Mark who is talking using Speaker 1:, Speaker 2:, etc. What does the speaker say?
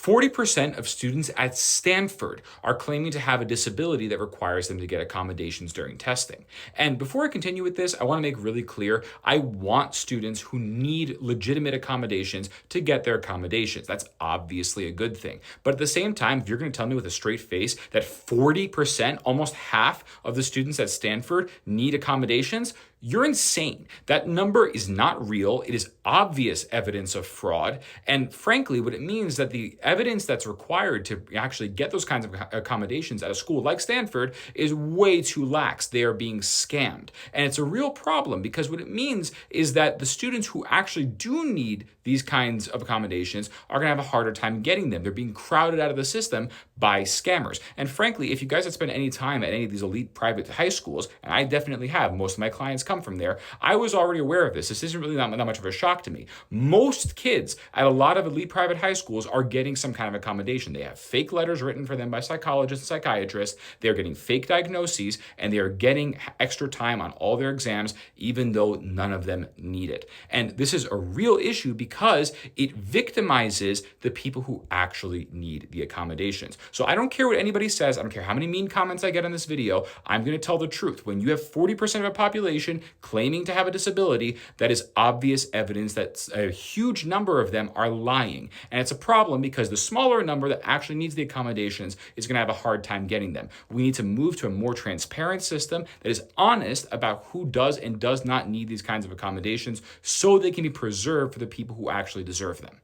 Speaker 1: 40% of students at Stanford are claiming to have a disability that requires them to get accommodations during testing. And before I continue with this, I want to make really clear, I want students who need legitimate accommodations to get their accommodations. That's obviously a good thing. But at the same time, if you're going to tell me with a straight face that 40%, almost half of the students at Stanford need accommodations, you're insane. That number is not real. It is obvious evidence of fraud. And frankly, what it means that the evidence that's required to actually get those kinds of accommodations at a school like Stanford is way too lax. They are being scammed. And it's a real problem because what it means is that the students who actually do need these kinds of accommodations are going to have a harder time getting them. They're being crowded out of the system by scammers. And frankly, if you guys have spent any time at any of these elite private high schools, and I definitely have, most of my clients come from there, I was already aware of this. This isn't really that much of a shock to me. Most kids at a lot of elite private high schools are getting some kind of accommodation. They have fake letters written for them by psychologists and psychiatrists. They're getting fake diagnoses, and they are getting extra time on all their exams, even though none of them need it. And this is a real issue because it victimizes the people who actually need the accommodations. So I don't care what anybody says. I don't care how many mean comments I get on this video. I'm going to tell the truth. When you have 40% of a population claiming to have a disability, that is obvious evidence that a huge number of them are lying. And it's a problem because the smaller number that actually needs the accommodations is going to have a hard time getting them. We need to move to a more transparent system that is honest about who does and does not need these kinds of accommodations so they can be preserved for the people who actually deserve them.